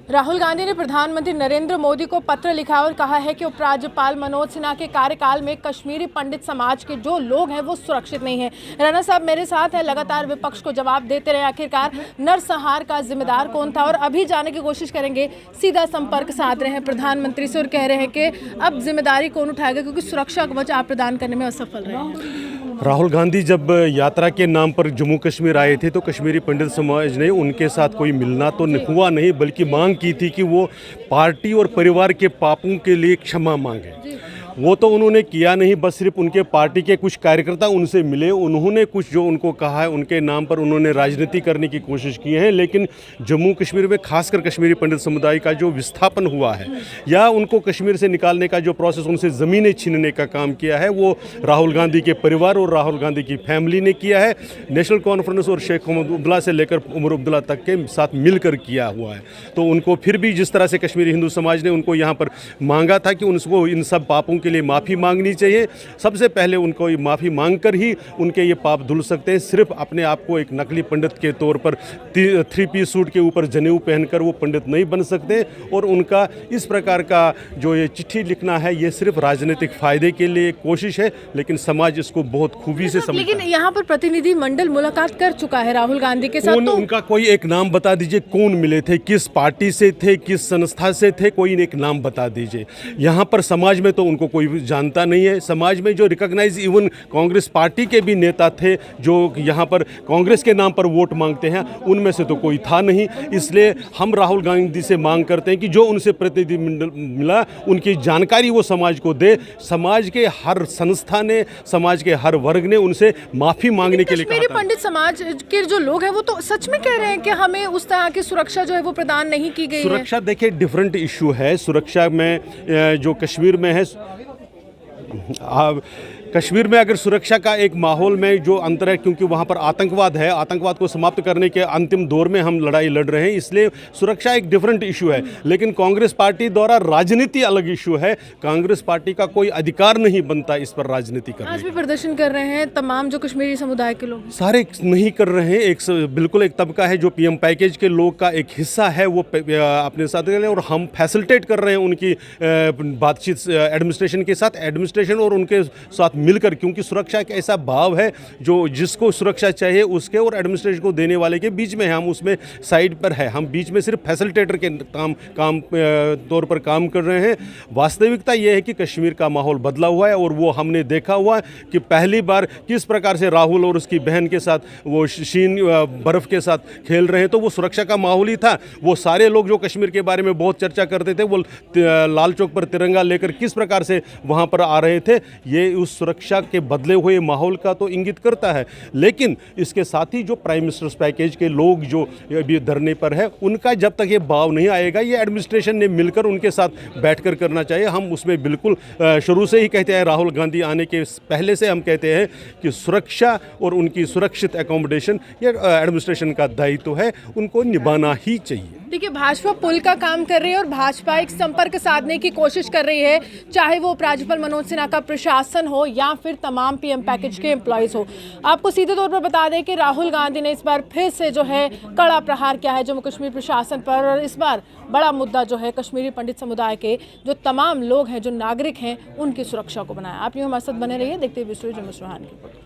राहुल गांधी ने प्रधानमंत्री नरेंद्र मोदी को पत्र लिखा और कहा है कि उपराज्यपाल मनोज सिन्हा के कार्यकाल में कश्मीरी पंडित समाज के जो लोग हैं वो सुरक्षित नहीं हैं। राणा साहब मेरे साथ है, लगातार विपक्ष को जवाब देते रहे, आखिरकार नरसंहार का जिम्मेदार कौन था, और अभी जाने की कोशिश करेंगे। सीधा संपर्क साध रहे हैं प्रधानमंत्री से और कह रहे हैं कि अब जिम्मेदारी कौन उठाएगा क्योंकि सुरक्षा कवच आप प्रदान करने में असफल रहे हैं। राहुल गांधी जब यात्रा के नाम पर जम्मू कश्मीर आए थे तो कश्मीरी पंडित समाज ने उनके साथ कोई मिलना तो हुआ नहीं, बल्कि मांग की थी कि वो पार्टी और परिवार के पापों के लिए क्षमा मांगे। वो तो उन्होंने किया नहीं, बस सिर्फ उनके पार्टी के कुछ कार्यकर्ता उनसे मिले, उन्होंने कुछ जो उनको कहा है उनके नाम पर उन्होंने राजनीति करने की कोशिश की है। लेकिन जम्मू कश्मीर में खासकर कश्मीरी पंडित समुदाय का जो विस्थापन हुआ है या उनको कश्मीर से निकालने का जो प्रोसेस, उनसे ज़मीनें छीनने का काम किया है, वो राहुल गांधी के परिवार और राहुल गांधी की फैमिली ने किया है। नेशनल कॉन्फ्रेंस और शेख मोहम्मद अब्दुल्ला से लेकर उमर अब्दुल्ला तक के साथ मिलकर किया हुआ है। तो उनको फिर भी जिस तरह से कश्मीरी हिंदू समाज ने उनको यहाँ पर मांगा था कि उनको इन सब पापों के लिए माफ़ी मांगनी चाहिए, सबसे पहले उनको ये माफ़ी मांगकर ही उनके ये पाप धुल सकते हैं। सिर्फ अपने आप को एक नकली पंडित के तौर पर 3 पीस सूट के ऊपर जनेऊ पहनकर वो पंडित नहीं बन सकते। और उनका इस प्रकार का जो ये चिट्ठी लिखना है ये सिर्फ राजनीतिक फ़ायदे के लिए कोशिश है, लेकिन समाज इसको बहुत खूबी से समझता है। लेकिन यहाँ पर प्रतिनिधि मंडल मुलाकात कर चुका है राहुल गांधी के साथ, तो उनका कोई एक नाम बता दीजिए, कौन मिले थे, किस पार्टी से थे, किस संस्था से थे, कोई एक नाम बता दीजिए। यहाँ पर समाज में तो उनको कोई जानता नहीं है। समाज में जो रिकॉग्नाइज इवन कांग्रेस पार्टी के भी नेता थे जो यहाँ पर कांग्रेस के नाम पर वोट मांगते हैं, उनमें से तो कोई था नहीं। इसलिए हम राहुल गांधी से मांग करते हैं कि जो उनसे प्रतिनिधिमंडल मिला उनकी जानकारी वो समाज को दे। समाज के हर संस्था ने, समाज के हर वर्ग ने उनसे माफ़ी मांगने के लिए कहा। कश्मीरी पंडित समाज के जो लोग हैं वो तो सच में कह रहे हैं कि हमें उस तरह की सुरक्षा जो है वो प्रदान नहीं की गई है। सुरक्षा देखिए डिफरेंट इशू है। सुरक्षा में जो कश्मीर में है, कश्मीर में अगर सुरक्षा का एक माहौल में जो अंतर है, क्योंकि वहाँ पर आतंकवाद है, आतंकवाद को समाप्त करने के अंतिम दौर में हम लड़ाई लड़ रहे हैं, इसलिए सुरक्षा एक डिफरेंट इशू है। लेकिन कांग्रेस पार्टी द्वारा राजनीति अलग इशू है। कांग्रेस पार्टी का कोई अधिकार नहीं बनता इस पर राजनीति करने। आज भी प्रदर्शन कर रहे हैं तमाम जो कश्मीरी समुदाय के लोग, सारे नहीं कर रहे हैं। बिल्कुल एक तबका है जो पीएम पैकेज के लोग का एक हिस्सा है, वो अपने साथ ले, और हम फैसिलिटेट कर रहे हैं उनकी बातचीत एडमिनिस्ट्रेशन के साथ, एडमिनिस्ट्रेशन और उनके साथ मिलकर, क्योंकि सुरक्षा एक ऐसा भाव है जो जिसको सुरक्षा चाहिए उसके और एडमिनिस्ट्रेशन को देने वाले के बीच में है। हम उसमें साइड पर है, हम बीच में सिर्फ फैसिलिटेटर के तौर पर काम कर रहे हैं। वास्तविकता यह है कि कश्मीर का माहौल बदला हुआ है और वो हमने देखा हुआ है कि पहली बार किस प्रकार से राहुल और उसकी बहन के साथ वो बर्फ़ के साथ खेल रहे हैं, तो वो सुरक्षा का माहौल ही था। वो सारे लोग जो कश्मीर के बारे में बहुत चर्चा करते थे, वो लाल चौक पर तिरंगा लेकर किस प्रकार से वहाँ पर आ रहे थे, ये उस सुरक्षा के बदले हुए माहौल का तो इंगित करता है। लेकिन इसके साथ ही जो प्राइम मिनिस्टर्स पैकेज के लोग जो अभी धरने पर है, उनका जब तक ये भाव नहीं आएगा, ये एडमिनिस्ट्रेशन ने मिलकर उनके साथ बैठकर करना चाहिए। हम उसमें बिल्कुल शुरू से ही कहते हैं, राहुल गांधी आने के पहले से हम कहते हैं कि सुरक्षा और उनकी सुरक्षित एकोमोडेशन ये एडमिनिस्ट्रेशन का दायित्व है, उनको निभाना ही चाहिए। देखिए, भाजपा पुल का काम कर रही है और भाजपा एक संपर्क साधने की कोशिश कर रही है, चाहे वो उपराज्यपाल मनोज सिन्हा का प्रशासन हो या फिर तमाम पीएम पैकेज के एम्प्लॉयज हो। आपको सीधे तौर पर बता दें कि राहुल गांधी ने इस बार फिर से जो है कड़ा प्रहार किया है जम्मू कश्मीर प्रशासन पर, और इस बार बड़ा मुद्दा जो है कश्मीरी पंडित समुदाय के जो तमाम लोग हैं, जो नागरिक हैं, उनकी सुरक्षा को बनाया। आप यूँ हमारे साथ बने रहिए, देखते हुए जम्मू सुहान की।